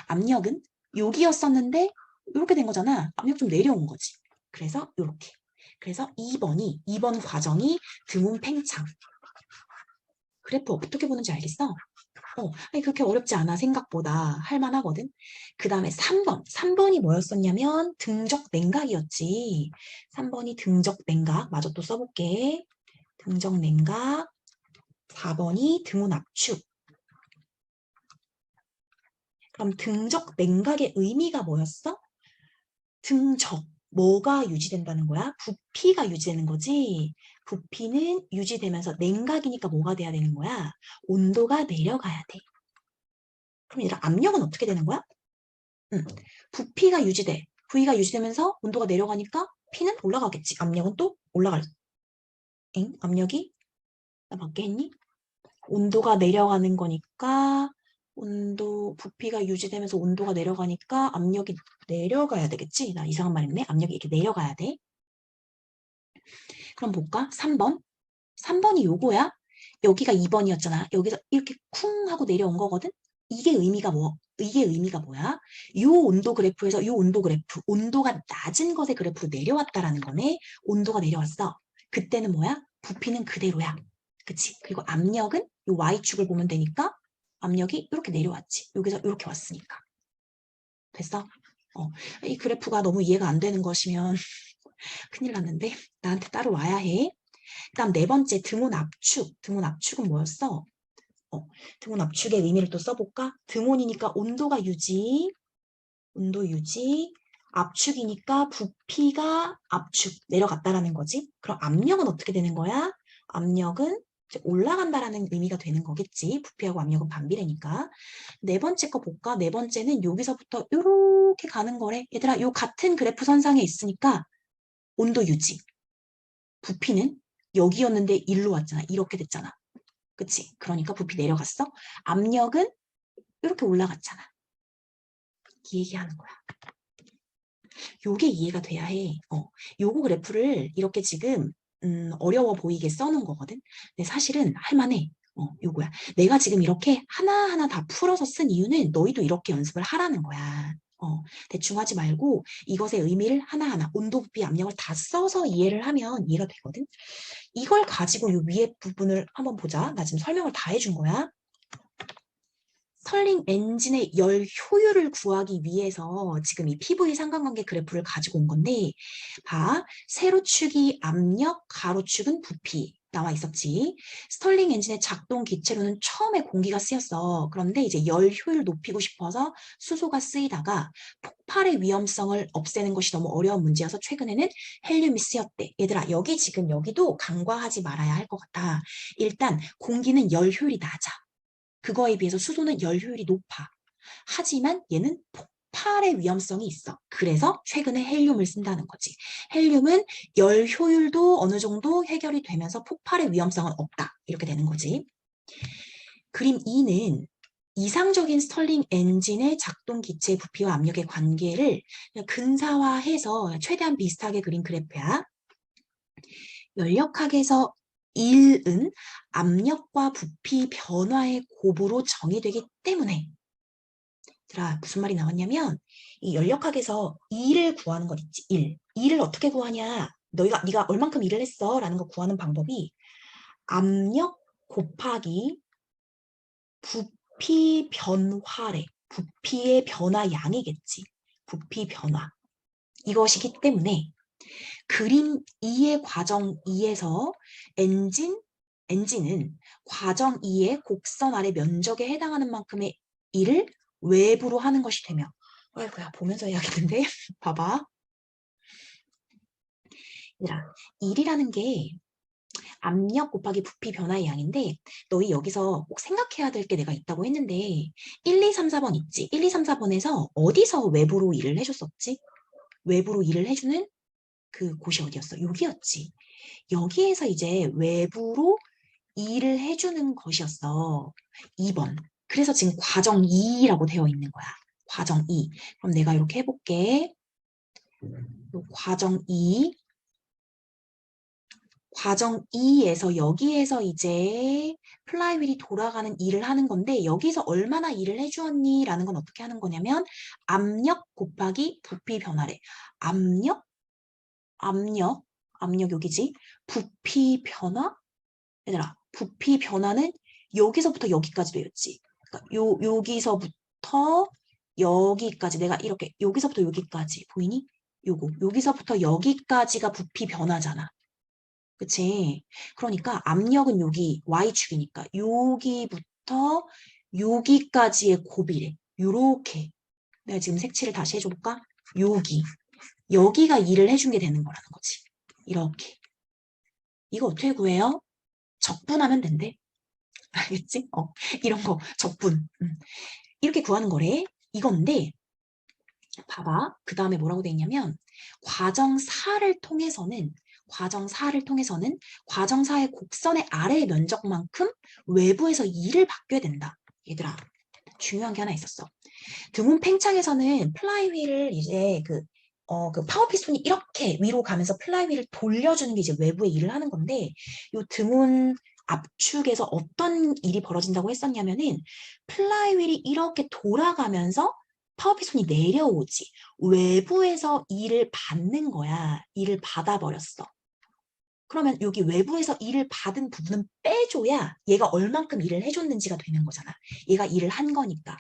압력은 여기였었는데 이렇게 된 거잖아. 압력 좀 내려온 거지. 그래서 이렇게. 그래서 2번 과정이 등온 팽창. 그래프 어떻게 보는지 알겠어? 아니 그렇게 어렵지 않아. 생각보다 할만하거든. 그 다음에 3번. 3번이 뭐였었냐면 등적 냉각이었지. 3번이 등적 냉각. 마저 또 써볼게. 등적 냉각. 4번이 등온 압축. 그럼 등적 냉각의 의미가 뭐였어? 등적. 뭐가 유지된다는 거야? 부피가 유지되는 거지. 부피는 유지되면서 냉각이니까 뭐가 돼야 되는 거야? 온도가 내려가야 돼. 그럼 얘들아 압력은 어떻게 되는 거야? 부피가 유지돼. V가 유지되면서 온도가 내려가니까 P는 올라가겠지. 압력은 또 올라갈. 압력이 나 맞게 했니? 온도가 내려가는 거니까 부피가 유지되면서 온도가 내려가니까 압력이 내려가야 되겠지? 나 이상한 말 했네. 압력이 이렇게 내려가야 돼. 그럼 볼까? 3번. 3번이 요거야. 여기가 2번이었잖아. 여기서 이렇게 쿵 하고 내려온 거거든? 이게 의미가 뭐야? 요 온도 그래프에서 요 온도 그래프, 온도가 낮은 것의 그래프로 내려왔다라는 거네. 온도가 내려왔어. 그때는 뭐야? 부피는 그대로야. 그치? 그리고 압력은 요 Y축을 보면 되니까 압력이 이렇게 내려왔지. 여기서 이렇게 왔으니까. 됐어? 이 그래프가 너무 이해가 안 되는 것이면 큰일 났는데 나한테 따로 와야 해. 그다음 네 번째 등온 압축. 등온 압축은 뭐였어? 등온 압축의 의미를 또 써볼까? 등온이니까 온도가 유지, 온도 유지, 압축이니까 부피가 압축, 내려갔다라는 거지. 그럼 압력은 어떻게 되는 거야? 압력은 이제 올라간다라는 의미가 되는 거겠지. 부피하고 압력은 반비례니까. 네 번째 거 볼까? 네 번째는 여기서부터 이렇게 가는 거래. 얘들아, 요 같은 그래프 선상에 있으니까 온도 유지. 부피는 여기였는데 일로 왔잖아. 이렇게 됐잖아. 그치? 그러니까 부피 내려갔어. 압력은 이렇게 올라갔잖아. 이 얘기하는 거야. 요게 이해가 돼야 해. 요거 그래프를 이렇게 지금 어려워 보이게 써놓은 거거든. 근데 사실은 할만해. 요거야. 내가 지금 이렇게 하나하나 다 풀어서 쓴 이유는 너희도 이렇게 연습을 하라는 거야. 대충 하지 말고 이것의 의미를 하나하나 온도, 부피, 압력을 다 써서 이해를 하면 이해가 되거든. 이걸 가지고 요 위에 부분을 한번 보자. 나 지금 설명을 다 해준 거야. 스털링 엔진의 열 효율을 구하기 위해서 지금 이 PV 상관관계 그래프를 가지고 온 건데, 봐. 세로축이 압력, 가로축은 부피 나와 있었지. 스털링 엔진의 작동 기체로는 처음에 공기가 쓰였어. 그런데 이제 열 효율 높이고 싶어서 수소가 쓰이다가 폭발의 위험성을 없애는 것이 너무 어려운 문제여서 최근에는 헬륨이 쓰였대. 얘들아, 여기 지금 여기도 간과하지 말아야 할 것 같아. 일단 공기는 열 효율이 낮아. 그거에 비해서 수소는 열 효율이 높아. 하지만 얘는 폭발의 위험성이 있어. 그래서 최근에 헬륨을 쓴다는 거지. 헬륨은 열 효율도 어느 정도 해결이 되면서 폭발의 위험성은 없다. 이렇게 되는 거지. 그림 2는 이상적인 스털링 엔진의 작동 기체 부피와 압력의 관계를 근사화해서 최대한 비슷하게 그린 그래프야. 연력학에서 1은 압력과 부피 변화의 곱으로 정의되기 때문에, 얘들아, 무슨 말이 나왔냐면 이 연력학에서 2를 구하는 것 있지. 1. 2를 어떻게 구하냐? 네가 얼만큼 일을 했어? 라는 거 구하는 방법이 압력 곱하기 부피 변화래. 부피의 변화 양이겠지. 부피 변화. 이것이기 때문에 그림 2의 과정 2에서 엔진은 과정 2의 곡선 아래 면적에 해당하는 만큼의 일을 외부로 하는 것이 되며, 아이고야, 보면서 해야겠는데? 봐봐. 얘들아, 일이라는 게 압력 곱하기 부피 변화의 양인데, 너희 여기서 꼭 생각해야 될 게 내가 있다고 했는데 1, 2, 3, 4번 있지? 1, 2, 3, 4번에서 어디서 외부로 일을 해줬었지? 외부로 일을 해주는 그 곳이 어디였어? 여기였지. 여기에서 이제 외부로 일을 해주는 것이었어. 2번. 그래서 지금 과정 2라고 되어 있는 거야. 과정 2. 그럼 내가 이렇게 해볼게. 과정 2. 과정 2에서 여기에서 이제 플라이휠이 돌아가는 일을 하는 건데 여기서 얼마나 일을 해주었니? 라는 건 어떻게 하는 거냐면 압력 곱하기 부피 변화래. 압력? 압력 여기지? 부피 변화? 얘들아, 부피 변화는 여기서부터 여기까지 되었지. 그러니까 여기서부터 여기까지 내가 이렇게 여기서부터 여기까지 보이니? 여기서부터 여기까지가 부피 변화잖아. 그치? 그러니까 압력은 여기 Y축이니까 여기부터 여기까지의 곱이래. 요렇게. 내가 지금 색칠을 다시 해줘볼까? 여기가 일을 해준 게 되는 거라는 거지. 이렇게. 이거 어떻게 구해요? 적분하면 된대. 알겠지? 이런 거 적분. 이렇게 구하는 거래. 이건데 봐봐. 그 다음에 뭐라고 돼 있냐면 과정 4를 통해서는 과정 4의 곡선의 아래의 면적만큼 외부에서 2를 받게 된다. 얘들아, 중요한 게 하나 있었어. 등온 팽창에서는 플라이휠을 이제 그 파워 피스톤이 이렇게 위로 가면서 플라이휠을 돌려주는 게 이제 외부에 일을 하는 건데, 요 등온 압축에서 어떤 일이 벌어진다고 했었냐면은 플라이휠이 이렇게 돌아가면서 파워 피스톤이 내려오지. 외부에서 일을 받는 거야. 일을 받아버렸어. 그러면 여기 외부에서 일을 받은 부분은 빼줘야 얘가 얼만큼 일을 해줬는지가 되는 거잖아. 얘가 일을 한 거니까.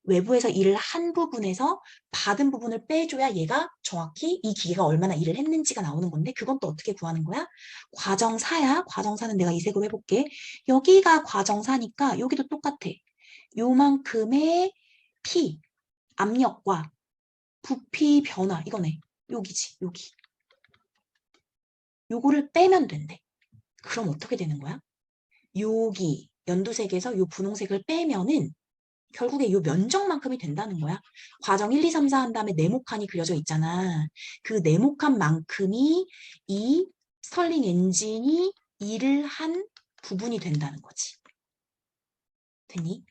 외부에서 일을 한 부분에서 받은 부분을 빼줘야 얘가 정확히 이 기계가 얼마나 일을 했는지가 나오는 건데 그건 또 어떻게 구하는 거야? 과정사야. 과정사는 내가 이 색으로 해볼게. 여기가 과정사니까 여기도 똑같아. 요만큼의 P, 압력과 부피 변화 이거네. 여기지, 여기. 요거를 빼면 된대. 그럼 어떻게 되는 거야? 여기 연두색에서 요 분홍색을 빼면은 결국에 요 면적만큼이 된다는 거야. 과정 1, 2, 3, 4 한 다음에 네모칸이 그려져 있잖아. 그 네모칸 만큼이 이 스털링 엔진이 일을 한 부분이 된다는 거지. 됐니?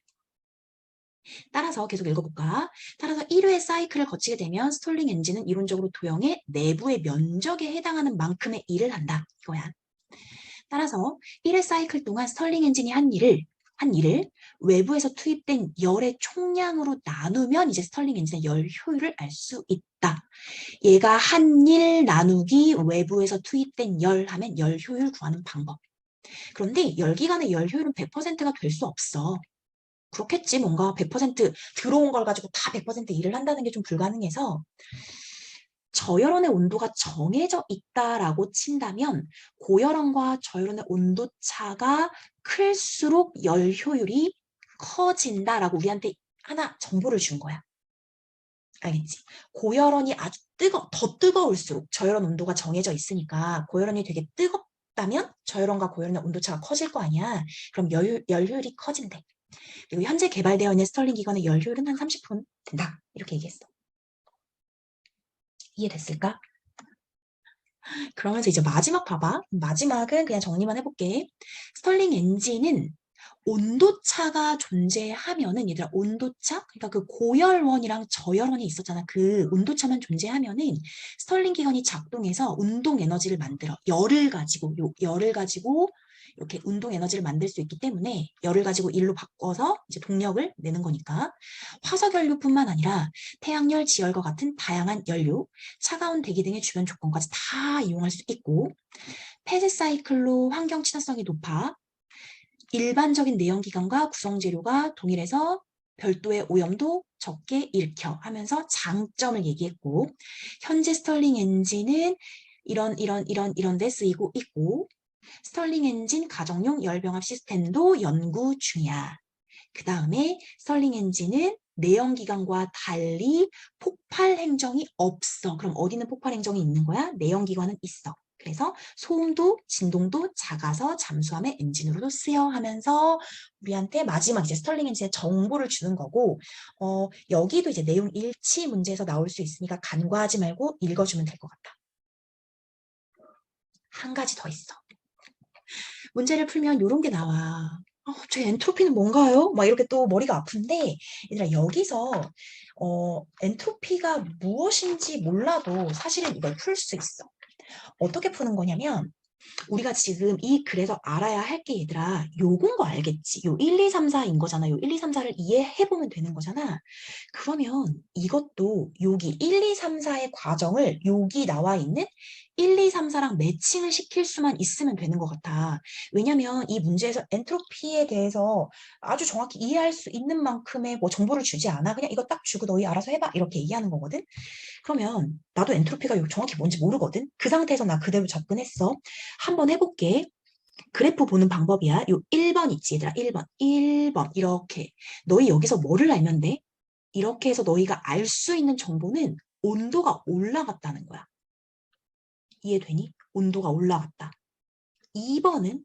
따라서 계속 읽어볼까? 따라서 1회 사이클을 거치게 되면 스톨링 엔진은 이론적으로 도형의 내부의 면적에 해당하는 만큼의 일을 한다. 이거야. 따라서 1회 사이클 동안 스털링 엔진이 한 일을 외부에서 투입된 열의 총량으로 나누면 이제 스털링 엔진의 열 효율을 알 수 있다. 얘가 한 일 나누기 외부에서 투입된 열 하면 열 효율 구하는 방법. 그런데 열기관의 열 효율은 100%가 될 수 없어. 그렇겠지. 뭔가 100% 들어온 걸 가지고 다 100% 일을 한다는 게 좀 불가능해서 저열원의 온도가 정해져 있다라고 친다면 고열원과 저열원의 온도 차가 클수록 열 효율이 커진다라고 우리한테 하나 정보를 준 거야. 알겠지? 고열원이 아주 더 뜨거울수록 저열원 온도가 정해져 있으니까 고열원이 되게 뜨겁다면 저열원과 고열원의 온도 차가 커질 거 아니야. 그럼 열 효율이 커진대. 그리고 현재 개발되어 있는 스털링 기관의 열 효율은 한 30% 된다. 이렇게 얘기했어. 이해됐을까? 그러면서 이제 마지막 봐봐. 마지막은 그냥 정리만 해볼게. 스털링 엔진은 온도차가 존재하면은 얘들아 온도차 그러니까 그 고열원이랑 저열원이 있었잖아. 그 온도차만 존재하면은 스털링 기관이 작동해서 운동 에너지를 만들어. 열을 가지고 이렇게 운동 에너지를 만들 수 있기 때문에 열을 가지고 일로 바꿔서 이제 동력을 내는 거니까 화석 연료뿐만 아니라 태양열, 지열과 같은 다양한 연료, 차가운 대기 등의 주변 조건까지 다 이용할 수 있고 폐쇄 사이클로 환경 친화성이 높아 일반적인 내연기관과 구성재료가 동일해서 별도의 오염도 적게 일으켜 하면서 장점을 얘기했고 현재 스털링 엔진은 이런 데 쓰이고 있고 스털링 엔진 가정용 열병합 시스템도 연구 중이야. 그 다음에 스털링 엔진은 내연기관과 달리 폭발 행정이 없어. 그럼 어디는 폭발 행정이 있는 거야? 내연기관은 있어. 그래서 소음도 진동도 작아서 잠수함의 엔진으로도 쓰여 하면서 우리한테 마지막 이제 스털링 엔진의 정보를 주는 거고 여기도 이제 내용 일치 문제에서 나올 수 있으니까 간과하지 말고 읽어주면 될 것 같아. 한 가지 더 있어. 문제를 풀면 이런 게 나와. 제 엔트로피는 뭔가요? 막 이렇게 또 머리가 아픈데 얘들아 여기서 엔트로피가 무엇인지 몰라도 사실은 이걸 풀 수 있어. 어떻게 푸는 거냐면 우리가 지금 이 글에서 알아야 할 게 얘들아 요건 거 알겠지? 요 1, 2, 3, 4인 거잖아. 요 1, 2, 3, 4를 이해해보면 되는 거잖아. 그러면 이것도 여기 1, 2, 3, 4의 과정을 여기 나와 있는 1, 2, 3, 4랑 매칭을 시킬 수만 있으면 되는 것 같아. 왜냐면 이 문제에서 엔트로피에 대해서 아주 정확히 이해할 수 있는 만큼의 뭐 정보를 주지 않아. 그냥 이거 딱 주고 너희 알아서 해봐. 이렇게 얘기하는 거거든. 그러면 나도 엔트로피가 정확히 뭔지 모르거든. 그 상태에서 나 그대로 접근했어. 한번 해볼게. 그래프 보는 방법이야. 요 1번 있지 얘들아. 1번 이렇게. 너희 여기서 뭐를 알면 돼? 이렇게 해서 너희가 알 수 있는 정보는 온도가 올라갔다는 거야. 이해되니? 온도가 올라갔다. 2번은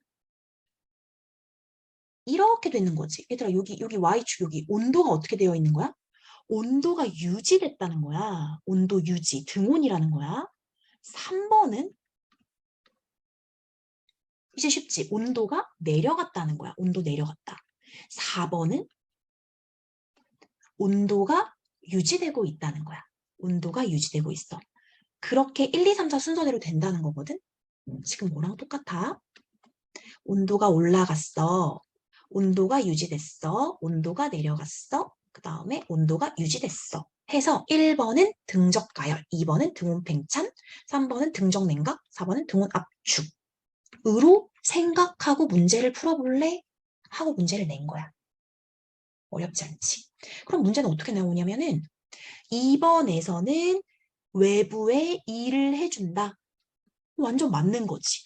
이렇게 되는 거지. 얘들아 여기 Y축 여기 온도가 어떻게 되어 있는 거야? 온도가 유지됐다는 거야. 온도 유지, 등온이라는 거야. 3번은 이제 쉽지. 온도가 내려갔다는 거야. 온도 내려갔다. 4번은 온도가 유지되고 있다는 거야. 온도가 유지되고 있어. 그렇게 1, 2, 3, 4 순서대로 된다는 거거든. 지금 뭐랑 똑같아? 온도가 올라갔어. 온도가 유지됐어. 온도가 내려갔어. 그 다음에 온도가 유지됐어. 해서 1번은 등적 가열, 2번은 등온 팽창, 3번은 등적 냉각, 4번은 등온 압축. 으로 생각하고 문제를 풀어볼래? 하고 문제를 낸 거야. 어렵지 않지? 그럼 문제는 어떻게 나오냐면은 2번에서는 외부에 일을 해준다. 완전 맞는 거지.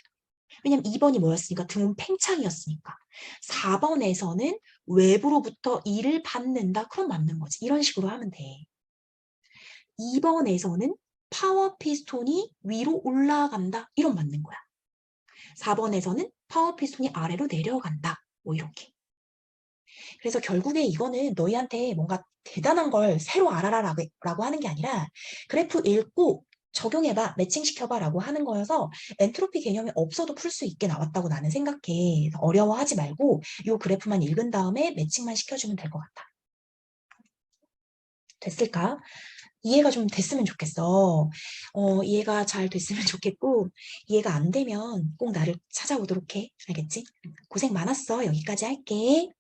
왜냐면 2번이 뭐였으니까 등은 팽창이었으니까. 4번에서는 외부로부터 일을 받는다. 그럼 맞는 거지. 이런 식으로 하면 돼. 2번에서는 파워 피스톤이 위로 올라간다. 이런 맞는 거야. 4번에서는 파워 피스톤이 아래로 내려간다. 뭐 이렇게. 그래서 결국에 이거는 너희한테 뭔가 대단한 걸 새로 알아라라고 하는 게 아니라 그래프 읽고 적용해봐, 매칭시켜봐 라고 하는 거여서 엔트로피 개념이 없어도 풀 수 있게 나왔다고 나는 생각해. 어려워하지 말고 이 그래프만 읽은 다음에 매칭만 시켜주면 될 것 같아. 됐을까? 이해가 좀 됐으면 좋겠어. 이해가 잘 됐으면 좋겠고 이해가 안 되면 꼭 나를 찾아오도록 해. 알겠지? 고생 많았어. 여기까지 할게.